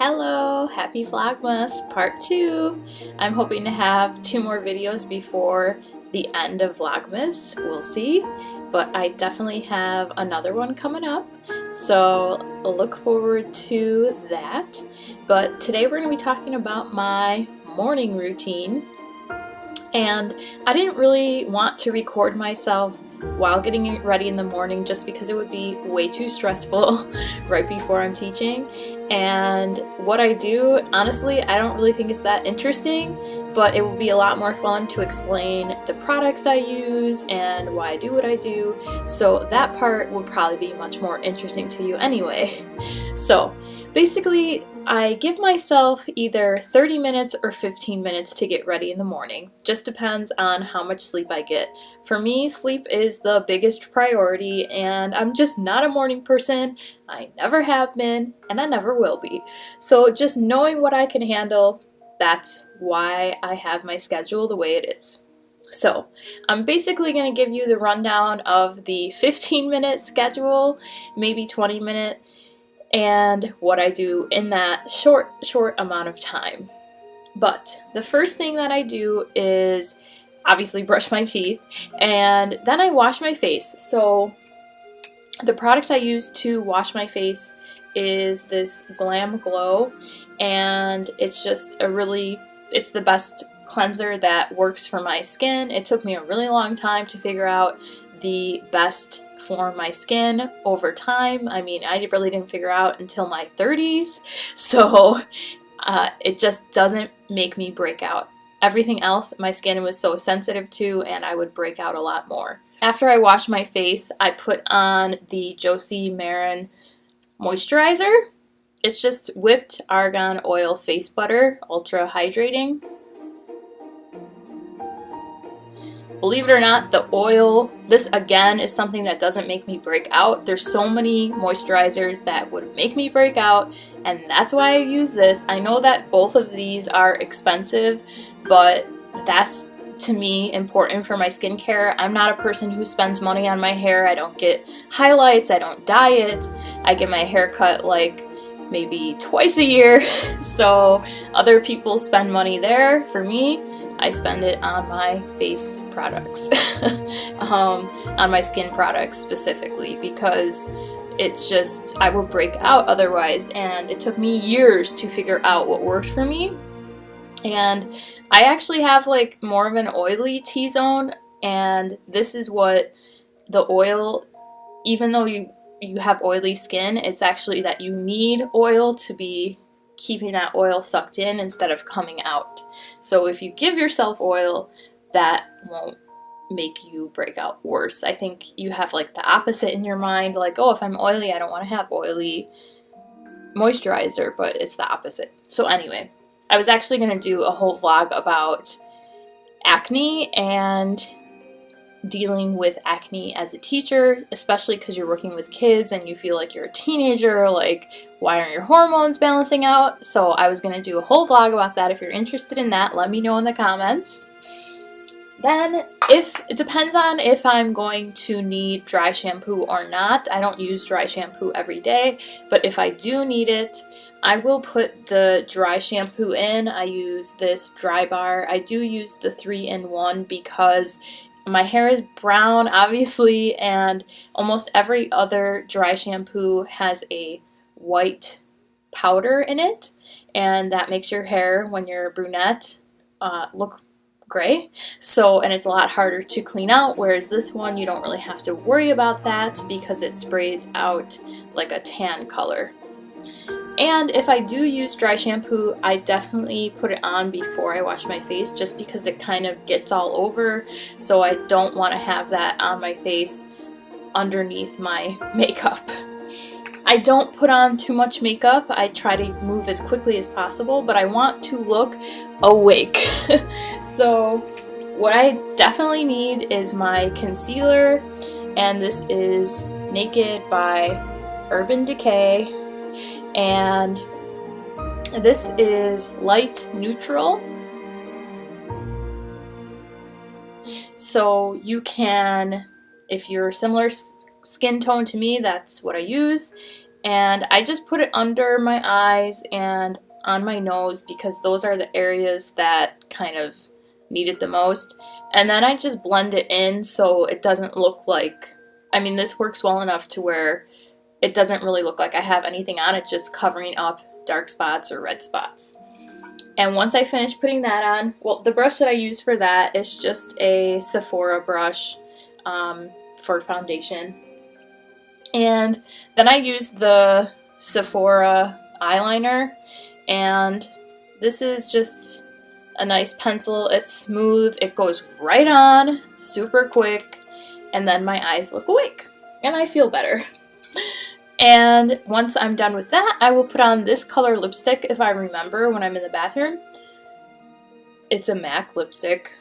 Hello, happy Vlogmas part 2. I'm hoping to have 2 more videos before the end of Vlogmas. We'll see, but I definitely have another one coming up, so look forward to that. But today we're going to be talking about my morning routine. And I didn't really want to record myself while getting ready in the morning just because it would be way too stressful right before I'm teaching. And what I do, honestly, I don't really think it's that interesting, but it would be a lot more fun to explain the products I use and why I do what I do. So that part would probably be much more interesting to you anyway. So basically, I give myself either 30 minutes or 15 minutes to get ready in the morning. Just depends on how much sleep I get. For me, sleep is the biggest priority, and I'm just not a morning person. I never have been, and I never will be. So just knowing what I can handle, that's why I have my schedule the way it is. So I'm basically going to give you the rundown of the 15-minute schedule, maybe 20-minute, and what I do in that short amount of time. But the first thing that I do is obviously brush my teeth, and then I wash my face. So the product I use to wash my face is this Glamglow, and it's just it's the best cleanser that works for my skin. It took me a really long time to figure out the best for my skin over time. I mean, I really didn't figure out until my 30s, so it just doesn't make me break out. Everything else my skin was so sensitive to, and I would break out a lot more. After I wash my face, I put on the Josie Marin moisturizer. It's just whipped argan oil face butter, ultra hydrating. Believe it or not, the oil, this again is something that doesn't make me break out. There's so many moisturizers that would make me break out, and that's why I use this. I know that both of these are expensive, but that's, to me, important for my skincare. I'm not a person who spends money on my hair. I don't get highlights, I don't dye it. I get my hair cut like maybe twice a year, so other people spend money there. For me, I spend it on my face products, on my skin products specifically, because it's just, I will break out otherwise, and it took me years to figure out what worked for me. And I actually have like more of an oily T-zone, and this is what the oil, even though you have oily skin, it's actually that you need oil to be keeping that oil sucked in instead of coming out. So if you give yourself oil, that won't make you break out worse. I think you have like the opposite in your mind, like, oh, if I'm oily, I don't want to have oily moisturizer, but it's the opposite. So anyway, I was actually going to do a whole vlog about acne and dealing with acne as a teacher, especially because you're working with kids and you feel like you're a teenager, like, why aren't your hormones balancing out? So I was going to do a whole vlog about that. If you're interested in that, let me know in the comments. Then, it depends on if I'm going to need dry shampoo or not. I don't use dry shampoo every day, but if I do need it, I will put the dry shampoo in. I use this Dry Bar. I do use the 3-in-1 because my hair is brown, obviously, and almost every other dry shampoo has a white powder in it, and that makes your hair, when you're a brunette, look gray. So, and it's a lot harder to clean out, whereas this one, you don't really have to worry about that because it sprays out like a tan color. And if I do use dry shampoo, I definitely put it on before I wash my face, just because it kind of gets all over, so I don't want to have that on my face underneath my makeup. I don't put on too much makeup. I try to move as quickly as possible, but I want to look awake. So what I definitely need is my concealer, and this is Naked by Urban Decay. And this is light neutral, so you can, if you're similar skin tone to me, that's what I use. and I just put it under my eyes and on my nose because those are the areas that kind of need it the most. And then I just blend it in so it doesn't look like, I mean, this works well enough to where it doesn't really look like I have anything on it, just covering up dark spots or red spots. And once I finish putting that on, well, the brush that I use for that is just a Sephora brush for foundation. And then I use the Sephora eyeliner, and this is just a nice pencil. It's smooth, it goes right on, super quick, and then my eyes look awake, and I feel better. And once I'm done with that, I will put on this color lipstick if I remember when I'm in the bathroom. It's a MAC lipstick,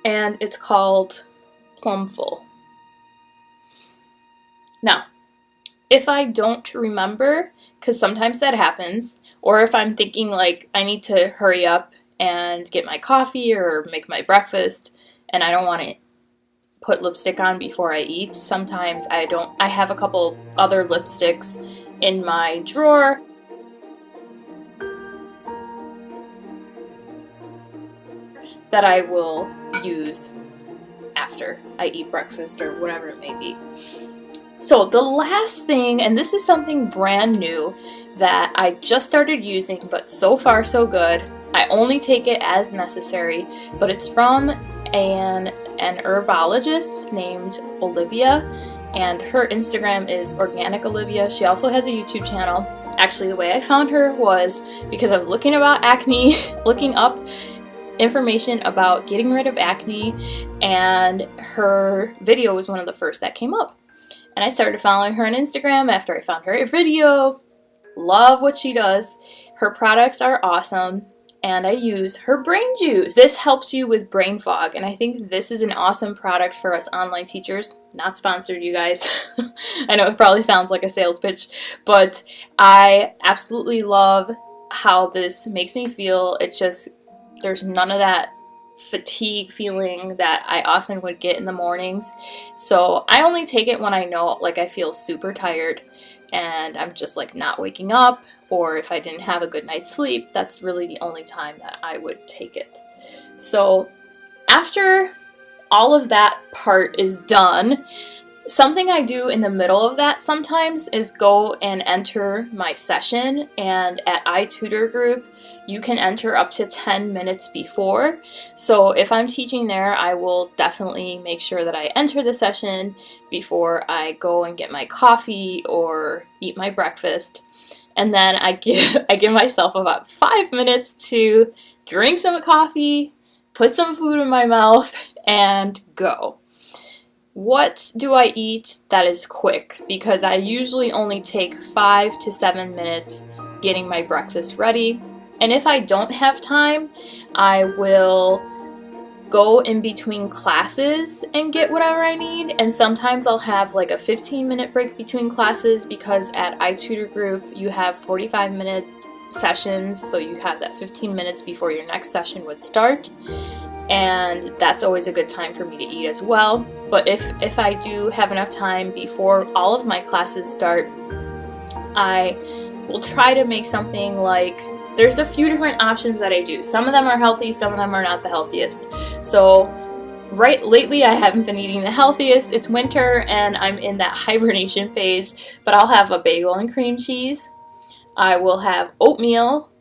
and it's called Plumful. Now, if I don't remember, because sometimes that happens, or if I'm thinking like I need to hurry up and get my coffee or make my breakfast and I don't want to put lipstick on before I eat, sometimes I have a couple other lipsticks in my drawer. That I will use after I eat breakfast or whatever it may be. So the last thing, and this is something brand new that I just started using, but so far so good. I only take it as necessary, but it's from an herbologist named Olivia, and her Instagram is Organic Olivia. She also has a YouTube channel. Actually, the way I found her was because I was looking about acne, looking up information about getting rid of acne, and her video was one of the first that came up. And I started following her on Instagram after I found her video. Love what she does. Her products are awesome, and I use her brain juice. This helps you with brain fog, and I think this is an awesome product for us online teachers. Not sponsored, you guys. I know it probably sounds like a sales pitch, but I absolutely love how this makes me feel. It's just, there's none of that fatigue feeling that I often would get in the mornings. So I only take it when I know like I feel super tired and I'm just like not waking up, or if I didn't have a good night's sleep, that's really the only time that I would take it. So after all of that part is done, something I do in the middle of that sometimes is go and enter my session, and at iTutorGroup you can enter up to 10 minutes before. So if I'm teaching there, I will definitely make sure that I enter the session before I go and get my coffee or eat my breakfast. And then I give myself about 5 minutes to drink some coffee, put some food in my mouth, and go. What do I eat that is quick? Because I usually only take 5 to 7 minutes getting my breakfast ready. And if I don't have time, I will go in between classes and get whatever I need. And sometimes I'll have like a 15-minute break between classes, because at iTutorGroup you have 45 minutes sessions, so you have that 15 minutes before your next session would start. And that's always a good time for me to eat as well. But if I do have enough time before all of my classes start, I will try to make something like, there's a few different options that I do. Some of them are healthy, some of them are not the healthiest. So lately I haven't been eating the healthiest. It's winter and I'm in that hibernation phase, but I'll have a bagel and cream cheese. I will have oatmeal,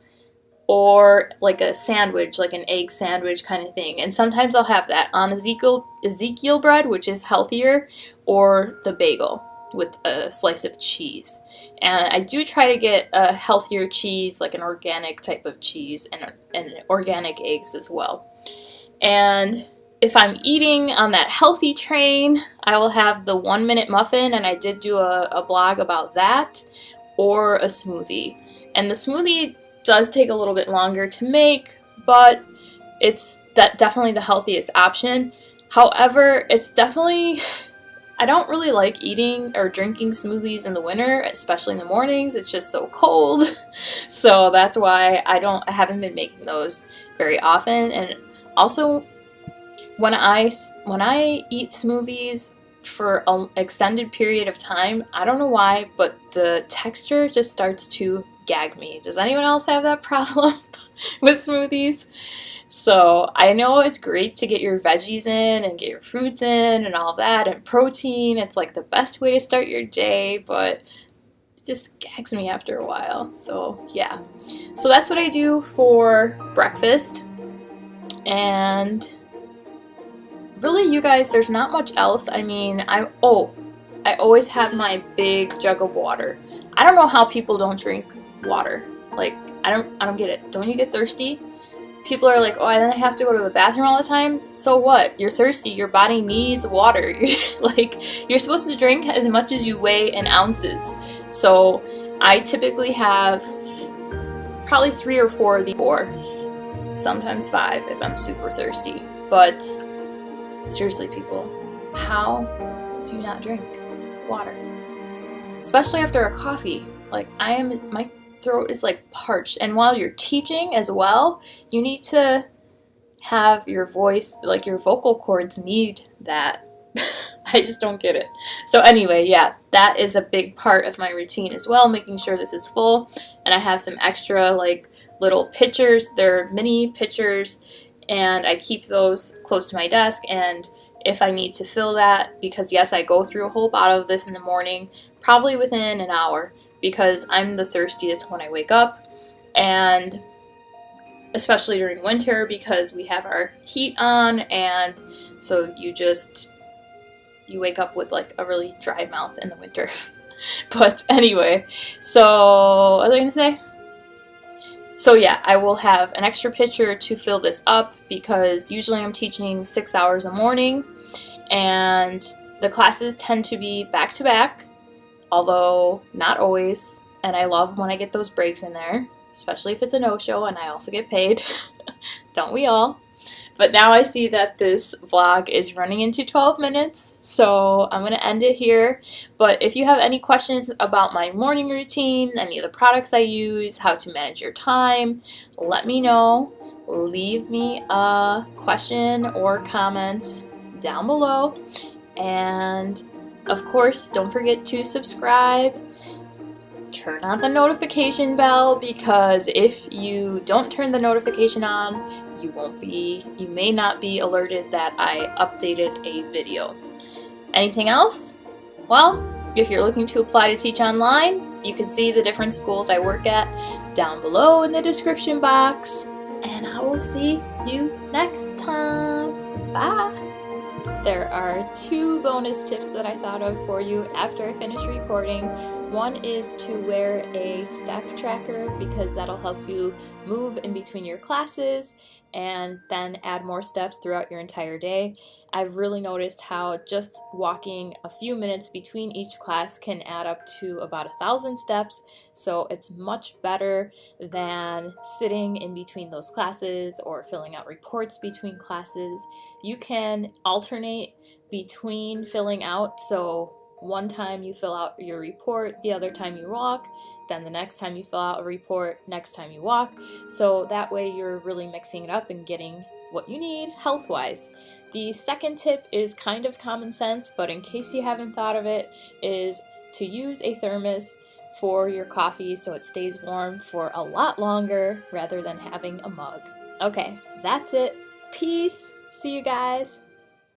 or like a sandwich, like an egg sandwich kind of thing. And sometimes I'll have that on Ezekiel bread, which is healthier, or the bagel with a slice of cheese. And I do try to get a healthier cheese, like an organic type of cheese, and organic eggs as well. And if I'm eating on that healthy train, I will have the 1-minute muffin, and I did do a blog about that, or a smoothie. And the smoothie does take a little bit longer to make, but it's definitely the healthiest option. However, it's definitely, I don't really like eating or drinking smoothies in the winter, especially in the mornings. It's just so cold. So that's why I haven't been making those very often. And also when I eat smoothies, for an extended period of time, I don't know why, but the texture just starts to gag me. Does anyone else have that problem with smoothies? So I know it's great to get your veggies in and get your fruits in and all that, and protein. It's like the best way to start your day, but it just gags me after a while. So yeah. So that's what I do for breakfast. And really, you guys, there's not much else. I mean, I always have my big jug of water. I don't know how people don't drink water. Like, I don't get it. Don't you get thirsty? People are like, oh, then I have to go to the bathroom all the time. So what? You're thirsty. Your body needs water. Like, you're supposed to drink as much as you weigh in ounces. So I typically have probably 3 or 4 of these, or sometimes 5 if I'm super thirsty. But seriously, people, how do you not drink water? Especially after a coffee. Like, my throat is like parched, and while you're teaching as well, you need to have your voice, like your vocal cords need that. I just don't get it. So anyway, yeah, that is a big part of my routine as well, making sure this is full. And I have some extra like little pitchers. They're mini pitchers, and I keep those close to my desk. And if I need to fill that, because yes, I go through a whole bottle of this in the morning, probably within an hour, because I'm the thirstiest when I wake up, and especially during winter because we have our heat on, and so you wake up with like a really dry mouth in the winter. But anyway, so what was I gonna say? So yeah, I will have an extra pitcher to fill this up because usually I'm teaching 6 hours a morning, and the classes tend to be back to back, although not always, and I love when I get those breaks in there, especially if it's a no-show and I also get paid. Don't we all? But now I see that this vlog is running into 12 minutes, so I'm going to end it here. But if you have any questions about my morning routine, any of the products I use, how to manage your time, let me know. Leave me a question or comment down below. And of course, don't forget to subscribe. Turn on the notification bell, because if you don't turn the notification on, you may not be alerted that I updated a video. Anything else? Well, if you're looking to apply to teach online, you can see the different schools I work at down below in the description box. And I will see you next time. Bye! There are 2 bonus tips that I thought of for you after I finish recording. One is to wear a step tracker, because that'll help you move in between your classes and then add more steps throughout your entire day. I've really noticed how just walking a few minutes between each class can add up to about 1,000 steps, so it's much better than sitting in between those classes or filling out reports between classes. You can alternate between filling out, so one time you fill out your report, the other time you walk, then the next time you fill out a report, next time you walk. So that way you're really mixing it up and getting what you need health-wise. The second tip is kind of common sense, but in case you haven't thought of it, is to use a thermos for your coffee so it stays warm for a lot longer rather than having a mug. Okay, that's it. Peace. See you guys.